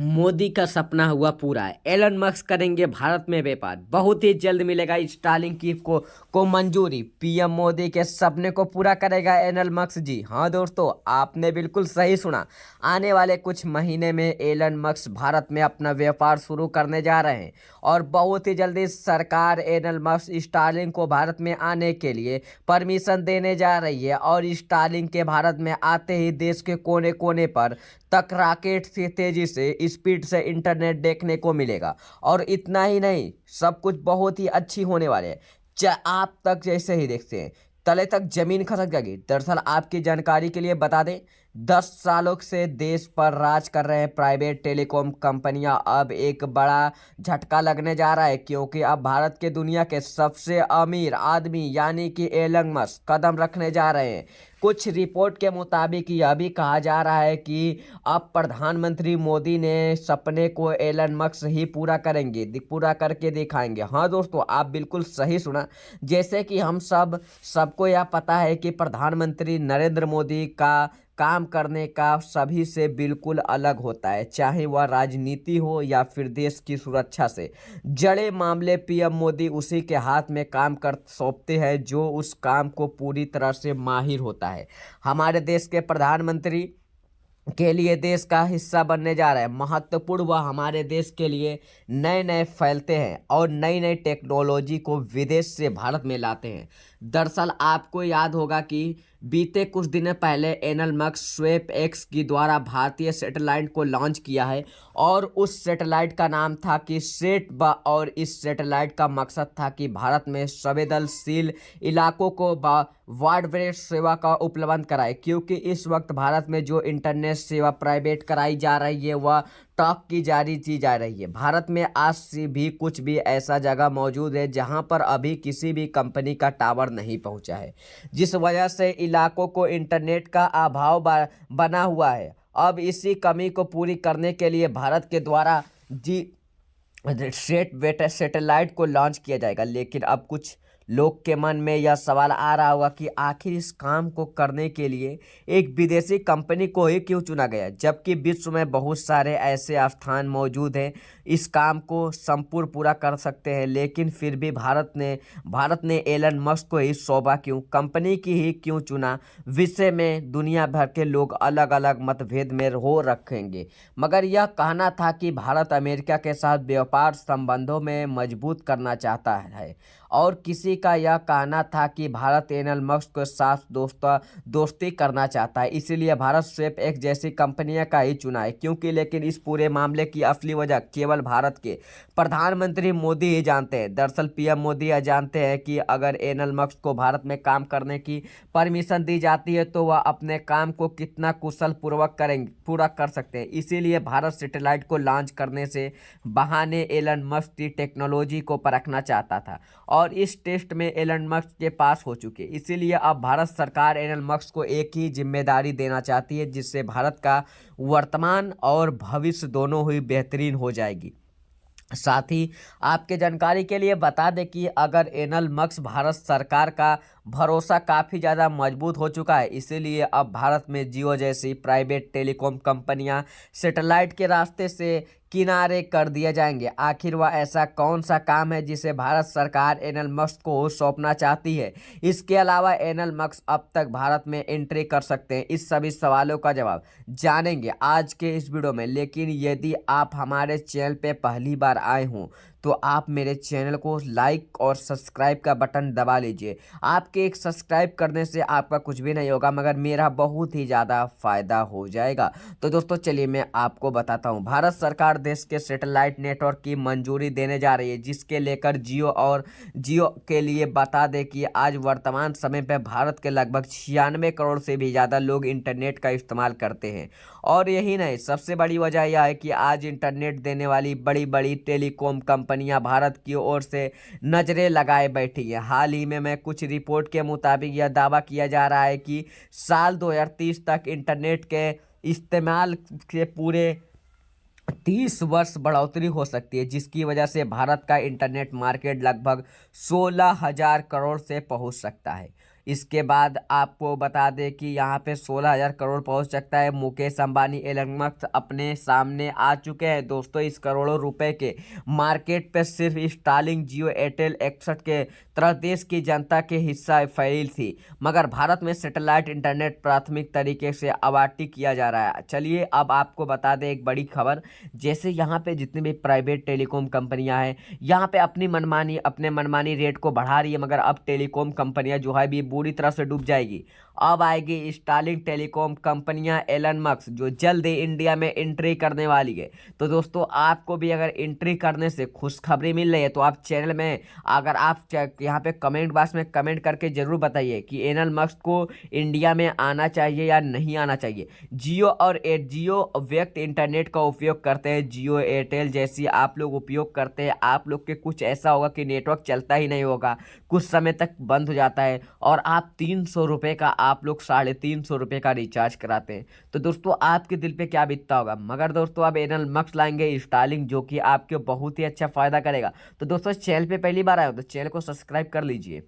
मोदी का सपना हुआ पूरा। एलन मस्क करेंगे भारत में व्यापार। बहुत ही जल्द मिलेगा स्टारलिंक को मंजूरी। पीएम मोदी के सपने को पूरा करेगा एलन मस्क जी। हाँ दोस्तों, आपने बिल्कुल सही सुना। आने वाले कुछ महीने में एलन मस्क भारत में अपना व्यापार शुरू करने जा रहे हैं और बहुत ही जल्दी सरकार एलन मस्क स्टारलिंक को भारत में आने के लिए परमिशन देने जा रही है। और स्टारलिंक के भारत में आते ही देश के कोने कोने पर तक रॉकेट से तेजी से स्पीड से इंटरनेट देखने को मिलेगा। और इतना ही नहीं, सब कुछ बहुत ही अच्छी होने वाले है। आप तक जैसे ही देखते हैं तले तक जमीन खसक जाएगी। दरअसल आपकी जानकारी के लिए बता दें, 10 सालों से देश पर राज कर रहे प्राइवेट टेलीकॉम कंपनियां अब एक बड़ा झटका लगने जा रहा है, क्योंकि अब भारत के दुनिया के सबसे अमीर आदमी यानी कि एलन मस्क कदम रखने जा रहे हैं। कुछ रिपोर्ट के मुताबिक यह भी कहा जा रहा है कि अब प्रधानमंत्री मोदी ने सपने को एलन मस्क ही पूरा करेंगे, पूरा करके दिखाएंगे। हाँ दोस्तों, आप बिल्कुल सही सुना। जैसे कि हम सबको यह पता है कि प्रधानमंत्री नरेंद्र मोदी का काम करने का सभी से बिल्कुल अलग होता है, चाहे वह राजनीति हो या फिर देश की सुरक्षा से जड़े मामले। पीएम मोदी उसी के हाथ में काम कर सौंपते हैं जो उस काम को पूरी तरह से माहिर होता है। हमारे देश के प्रधानमंत्री के लिए देश का हिस्सा बनने जा रहा है महत्वपूर्ण। वह हमारे देश के लिए नए नए फैलते हैं और नई नई टेक्नोलॉजी को विदेश से भारत में लाते हैं। दरअसल आपको याद होगा कि बीते कुछ दिन पहले एलन मस्क स्वेप एक्स की द्वारा भारतीय सैटेलाइट को लॉन्च किया है और उस सैटेलाइट का नाम था कि सेट ब। और इस सैटेलाइट का मकसद था कि भारत में संवेदनशील इलाकों को ब्रॉडबैंड सेवा का उपलब्ध कराए, क्योंकि इस वक्त भारत में जो इंटरनेट सेवा प्राइवेट कराई जा रही है वह टॉप की जारी की जा रही है। भारत में आज से भी कुछ भी ऐसा जगह मौजूद है जहां पर अभी किसी भी कंपनी का टावर नहीं पहुंचा है, जिस वजह से इलाकों को इंटरनेट का अभाव बना हुआ है। अब इसी कमी को पूरी करने के लिए भारत के द्वारा जी सैटेलाइट को लॉन्च किया जाएगा। लेकिन अब कुछ लोग के मन में यह सवाल आ रहा होगा कि आखिर इस काम को करने के लिए एक विदेशी कंपनी को ही क्यों चुना गया, जबकि विश्व में बहुत सारे ऐसे स्थान मौजूद हैं इस काम को संपूर्ण पूरा कर सकते हैं। लेकिन फिर भी भारत ने एलन मस्क को ही सौंपा क्यों, कंपनी की ही क्यों चुना, विषय में दुनिया भर के लोग अलग अलग मतभेद में हो रखेंगे। मगर यह कहना था कि भारत अमेरिका के साथ व्यापार संबंधों में मजबूत करना चाहता है और किसी का यह कहना था कि भारत एलन मस्क के साथ दोस्ती करना चाहता है, इसीलिए भारत स्वेप एक्स जैसी कंपनियां का ही चुना है। क्योंकि लेकिन इस पूरे मामले की असली वजह केवल भारत के प्रधानमंत्री मोदी ही जानते हैं। दरअसल पीएम मोदी यह जानते हैं कि अगर एलन मस्क को भारत में काम करने की परमिशन दी जाती है तो वह अपने काम को कितना कुशल पूर्वक पूरा कर सकते हैं। इसीलिए भारत सैटेलाइट को लॉन्च करने से बहाने एलन मस्क की टेक्नोलॉजी को परखना चाहता था और इस टेस्ट में एलन मस्क के पास हो चुके। इसीलिए अब भारत सरकार एलन मस्क को एक ही जिम्मेदारी देना चाहती है, जिससे भारत का वर्तमान और भविष्य दोनों ही बेहतरीन हो जाएगी। साथ ही आपके जानकारी के लिए बता दें कि अगर एलन मस्क भारत सरकार का भरोसा काफ़ी ज़्यादा मजबूत हो चुका है, इसीलिए अब भारत में जियो जैसी प्राइवेट टेलीकॉम कंपनियां सैटेलाइट के रास्ते से किनारे कर दिए जाएंगे। आखिर वह ऐसा कौन सा काम है जिसे भारत सरकार एलन मस्क को सौंपना चाहती है? इसके अलावा एलन मस्क अब तक भारत में एंट्री कर सकते हैं? इस सभी सवालों का जवाब जानेंगे आज के इस वीडियो में। लेकिन यदि आप हमारे चैनल पे पहली बार आए हों तो आप मेरे चैनल को लाइक और सब्सक्राइब का बटन दबा लीजिए। आपके एक सब्सक्राइब करने से आपका कुछ भी नहीं होगा, मगर मेरा बहुत ही ज़्यादा फायदा हो जाएगा। तो दोस्तों चलिए मैं आपको बताता हूँ। भारत सरकार देश के सैटेलाइट नेटवर्क की मंजूरी देने जा रही है, जिसके लेकर जियो के लिए बता दें कि आज वर्तमान समय पर भारत के लगभग 96 करोड़ से भी ज़्यादा लोग इंटरनेट का इस्तेमाल करते हैं। और यही नहीं, सबसे बड़ी वजह यह है कि आज इंटरनेट देने वाली बड़ी बड़ी टेलीकॉम कंपनियां भारत की ओर से नजरें लगाए बैठी हैं। हाल ही में कुछ रिपोर्ट के मुताबिक यह दावा किया जा रहा है कि साल 2030 तक इंटरनेट के इस्तेमाल के पूरे 30 वर्ष बढ़ोतरी हो सकती है, जिसकी वजह से भारत का इंटरनेट मार्केट लगभग 16,000 करोड़ से पहुंच सकता है। इसके बाद आपको बता दें कि यहाँ पे 16,000 करोड़ पहुंच सकता है। मुकेश अंबानी, एलन मस्क अपने सामने आ चुके हैं दोस्तों। इस करोड़ों रुपए के मार्केट पे सिर्फ स्टारलिंक, जियो, एयरटेल, एक्सट के तरह देश की जनता के हिस्सा फैल थी, मगर भारत में सैटेलाइट इंटरनेट प्राथमिक तरीके से आवंटित किया जा रहा है। चलिए अब आपको बता दें एक बड़ी खबर, जैसे यहाँ पे जितनी भी प्राइवेट टेलीकॉम कंपनियां हैं यहाँ पे अपने मनमानी रेट को बढ़ा रही है, मगर अब टेलीकॉम कंपनियां जो है भी बुरी तरह से डूब जाएगी। अब आएगी स्टारलिंक टेलीकॉम कंपनियां, एलन मस्क जो जल्द ही इंडिया में एंट्री करने वाली है। तो दोस्तों आपको भी अगर एंट्री करने से खुशखबरी मिल रही है तो आप चैनल में, अगर आप यहाँ पे कमेंट बॉक्स में कमेंट करके जरूर बताइए कि एलन मस्क को इंडिया में आना चाहिए या नहीं आना चाहिए। जियो व्यक्त इंटरनेट का उपयोग करते हैं, जियो एयरटेल जैसी आप लोग उपयोग करते हैं। आप लोग के कुछ ऐसा होगा कि नेटवर्क चलता ही नहीं होगा, कुछ समय तक बंद हो जाता है, और आप 300 रुपये का, आप लोग 350 रुपये का रिचार्ज कराते हैं। तो दोस्तों आपके दिल पे क्या बीतता होगा। मगर दोस्तों अब एलन मस्क लाएंगे स्टारलिंक, जो कि आपके बहुत ही अच्छा फायदा करेगा। तो दोस्तों चैनल पे पहली बार आए हो तो चैनल को सब्सक्राइब कर लीजिए।